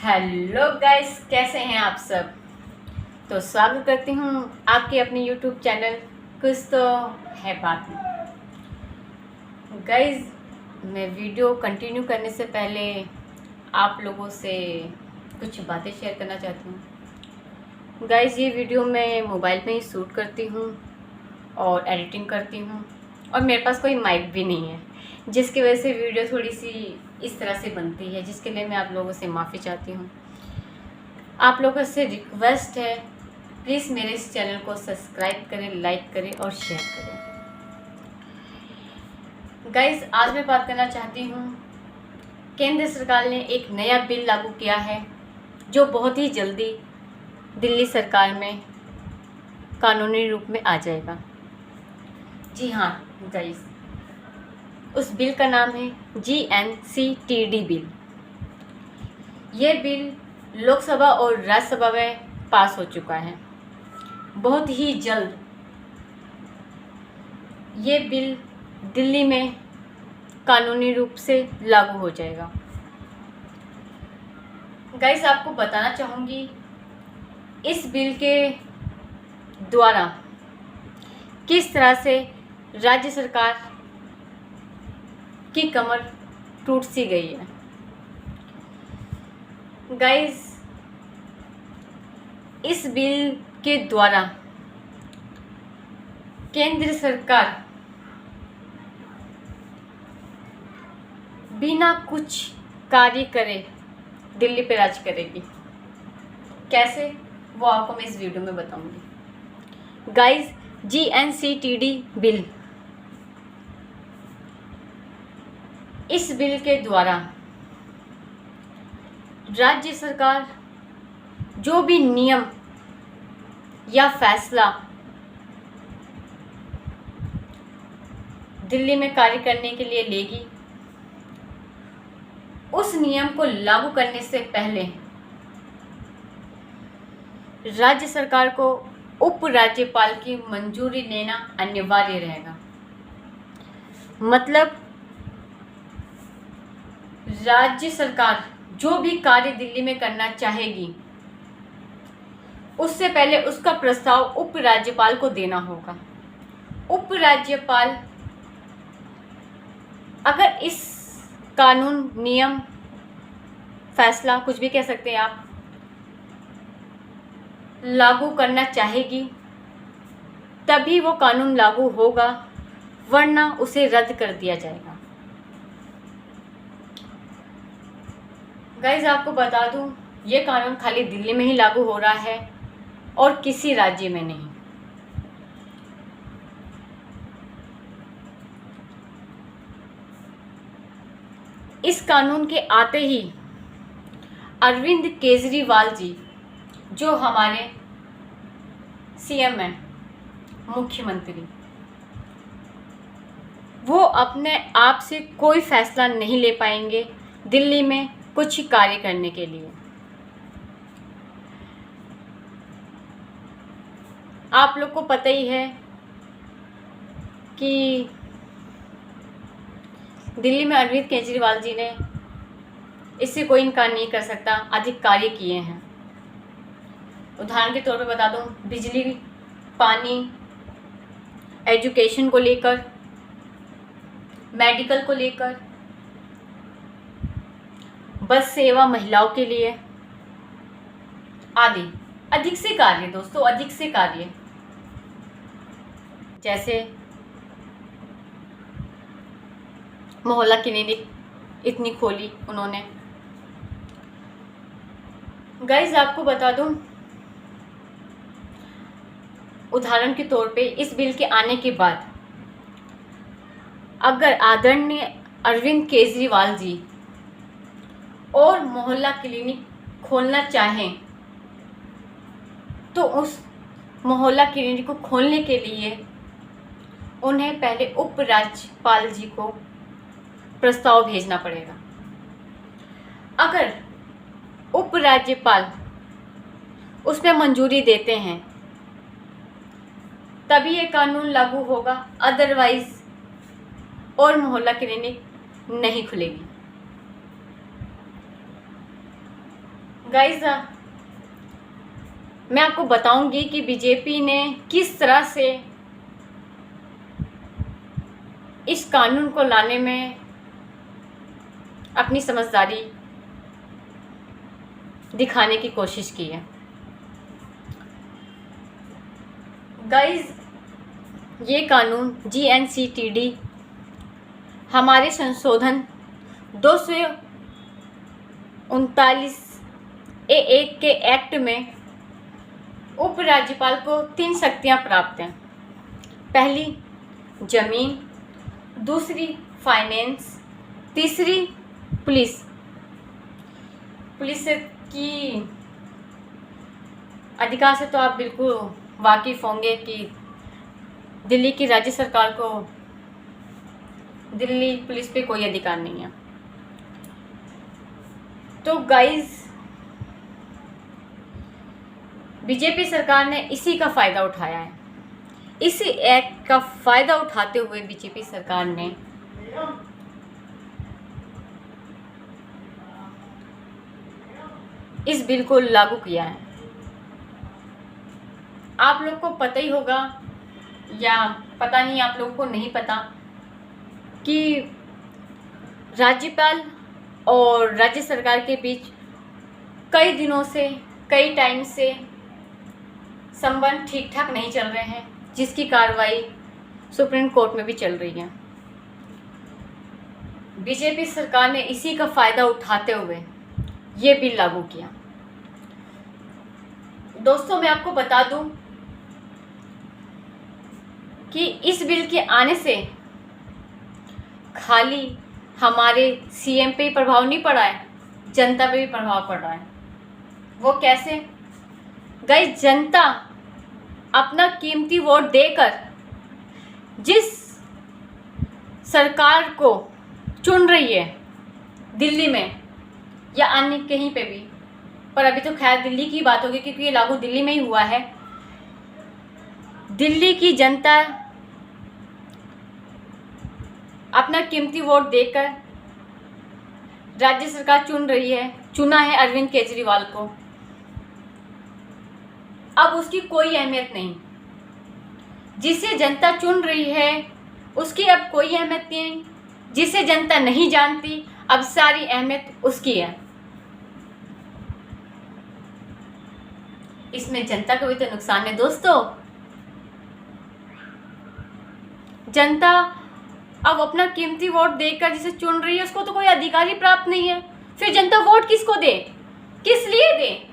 Hello guys, कैसे हैं आप सब। तो स्वागत करती हूँ आपके अपने यूट्यूब चैनल कुछ तो है बात में। गाइस, मैं वीडियो कंटिन्यू करने से पहले आप लोगों से कुछ बातें शेयर करना चाहती हूँ। गाइस, ये वीडियो मैं मोबाइल में ही शूट करती हूँ और एडिटिंग करती हूँ, और मेरे पास कोई माइक भी नहीं है, जिसकी वजह से वीडियो थोड़ी सी इस तरह से बनती है, जिसके लिए मैं आप लोगों से माफ़ी चाहती हूँ। आप लोगों से रिक्वेस्ट है, प्लीज़ मेरे इस चैनल को सब्सक्राइब करें, लाइक करें और शेयर करें। गाइस, आज मैं बात करना चाहती हूँ, केंद्र सरकार ने एक नया बिल लागू किया है जो बहुत ही जल्दी दिल्ली सरकार में कानूनी रूप में आ जाएगा। जी हाँ गाइस, उस बिल का नाम है GNCTD बिल। ये बिल लोकसभा और राज्यसभा में पास हो चुका है। बहुत ही जल्द ये बिल दिल्ली में कानूनी रूप से लागू हो जाएगा। गाइस, आपको बताना चाहूँगी, इस बिल के द्वारा किस तरह से राज्य सरकार की कमर टूट सी गई है। गाइस, इस बिल के द्वारा केंद्र सरकार बिना कुछ कार्य करे दिल्ली पे राज करेगी। कैसे, वो आपको मैं इस वीडियो में बताऊंगी। गाइस, GNCTD बिल, इस बिल के द्वारा राज्य सरकार जो भी नियम या फैसला दिल्ली में कार्य करने के लिए लेगी, उस नियम को लागू करने से पहले राज्य सरकार को उपराज्यपाल की मंजूरी लेना अनिवार्य रहेगा। मतलब राज्य सरकार जो भी कार्य दिल्ली में करना चाहेगी, उससे पहले उसका प्रस्ताव उपराज्यपाल को देना होगा। उपराज्यपाल अगर इस कानून, नियम, फैसला, कुछ भी कह सकते हैं आप, लागू करना चाहेगी, तभी वो कानून लागू होगा, वरना उसे रद्द कर दिया जाएगा। गाइस, आपको बता दूं, ये कानून खाली दिल्ली में ही लागू हो रहा है और किसी राज्य में नहीं। इस कानून के आते ही अरविंद केजरीवाल जी, जो हमारे CM हैं, मुख्यमंत्री, वो अपने आप से कोई फैसला नहीं ले पाएंगे दिल्ली में कुछ कार्य करने के लिए। आप लोग को पता ही है कि दिल्ली में अरविंद केजरीवाल जी ने, इससे कोई इनकार नहीं कर सकता, अधिक कार्य किए हैं। उदाहरण के तौर पे बता दूं, बिजली, पानी, एजुकेशन को लेकर, मेडिकल को लेकर, बस सेवा महिलाओं के लिए आदि अधिक से कार्य, दोस्तों, अधिक से कार्य। जैसे मोहल्ला क्लिनिक इतनी खोली उन्होंने। गाइस, आपको बता दूं, उदाहरण के तौर पे इस बिल के आने के बाद अगर आदरणीय अरविंद केजरीवाल जी और मोहल्ला क्लिनिक खोलना चाहें, तो उस मोहल्ला क्लिनिक को खोलने के लिए उन्हें पहले उपराज्यपाल जी को प्रस्ताव भेजना पड़ेगा। अगर उपराज्यपाल उसमें मंजूरी देते हैं, तभी ये कानून लागू होगा, अदरवाइज और मोहल्ला क्लिनिक नहीं खुलेगी। गाइस, मैं आपको बताऊंगी कि बीजेपी ने किस तरह से इस कानून को लाने में अपनी समझदारी दिखाने की कोशिश की है। गाइस, ये कानून GNCTD हमारे संशोधन 239A1 के एक्ट में उपराज्यपाल को 3 शक्तियां प्राप्त हैं। पहली जमीन, दूसरी फाइनेंस, तीसरी पुलिस की अधिकार से तो आप बिल्कुल वाकिफ़ होंगे कि दिल्ली की राज्य सरकार को दिल्ली पुलिस पे कोई अधिकार नहीं है। तो गाइस, बीजेपी सरकार ने इसी का फ़ायदा उठाया है। इसी एक्ट का फ़ायदा उठाते हुए बीजेपी सरकार ने इस बिल को लागू किया है। आप लोग को पता ही होगा या पता नहीं, आप लोगों को नहीं पता कि राज्यपाल और राज्य सरकार के बीच कई दिनों से, कई टाइम से संबंध ठीक ठाक नहीं चल रहे हैं, जिसकी कार्रवाई सुप्रीम कोर्ट में भी चल रही है। बीजेपी सरकार ने इसी का फ़ायदा उठाते हुए ये बिल लागू किया। दोस्तों, मैं आपको बता दूं कि इस बिल के आने से खाली हमारे CM पे ही प्रभाव नहीं पड़ा है, जनता पे भी प्रभाव पड़ रहा है। वो कैसे? गाइस, जनता अपना कीमती वोट देकर जिस सरकार को चुन रही है, दिल्ली में या अन्य कहीं पे भी, पर अभी तो खैर दिल्ली की बात होगी क्योंकि ये लागू दिल्ली में ही हुआ है। दिल्ली की जनता अपना कीमती वोट देकर राज्य सरकार चुना है अरविंद केजरीवाल को। अब उसकी कोई अहमियत नहीं। जिसे जनता चुन रही है उसकी अब कोई अहमियत नहीं। जिसे जनता नहीं जानती, अब सारी अहमियत उसकी है। इसमें जनता को भी तो नुकसान है दोस्तों। जनता अब अपना कीमती वोट देकर जिसे चुन रही है उसको तो कोई अधिकार ही प्राप्त नहीं है। फिर जनता वोट किसको दे, किस लिए दे?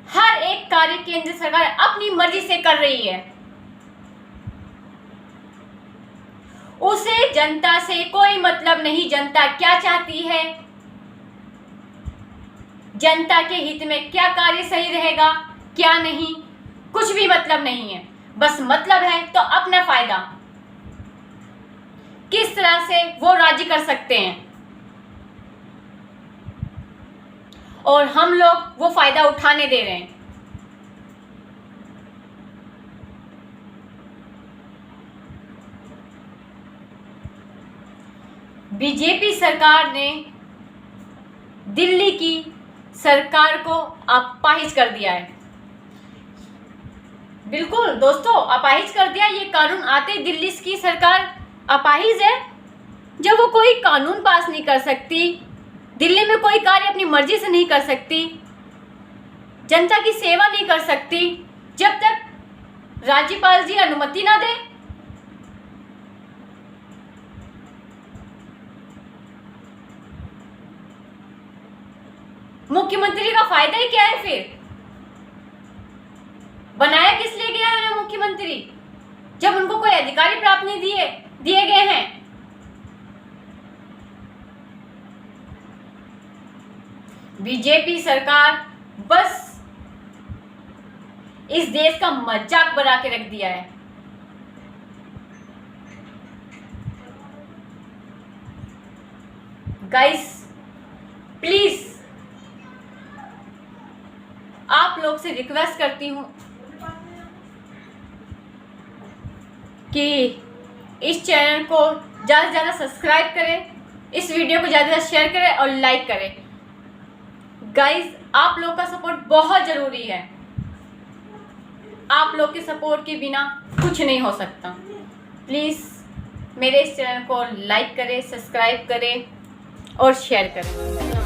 हर एक कार्य केंद्र सरकार अपनी मर्जी से कर रही है। उसे जनता से कोई मतलब नहीं। जनता क्या चाहती है, जनता के हित में क्या कार्य सही रहेगा, क्या नहीं, कुछ भी मतलब नहीं है। बस मतलब है तो अपना फायदा किस तरह से वो राजी कर सकते हैं और हम लोग वो फायदा उठाने दे रहे हैं। बीजेपी सरकार ने दिल्ली की सरकार को अपाहिज कर दिया है। बिल्कुल दोस्तों, अपाहिज कर दिया। ये कानून आते ही दिल्ली की सरकार अपाहिज है। जब वो कोई कानून पास नहीं कर सकती, दिल्ली में कोई कार्य अपनी मर्जी से नहीं कर सकती, जनता की सेवा नहीं कर सकती, जब तक राज्यपाल जी अनुमति ना दे, मुख्यमंत्री का फायदा ही क्या है? फिर बनाया किस लिए गया है मुख्यमंत्री, जब उनको कोई अधिकार ही प्राप्त नहीं दिए गए हैं? बीजेपी सरकार बस इस देश का मजाक बना के रख दिया है। गाइस, प्लीज आप लोग से रिक्वेस्ट करती हूं कि इस चैनल को ज़्यादा से ज़्यादा सब्सक्राइब करें इस वीडियो को ज़्यादा से शेयर करें और लाइक करें। गाइज आप लोग का सपोर्ट बहुत ज़रूरी है। आप लोग के सपोर्ट के बिना कुछ नहीं हो सकता। प्लीज़ मेरे इस चैनल को लाइक करें, सब्सक्राइब करें और शेयर करें।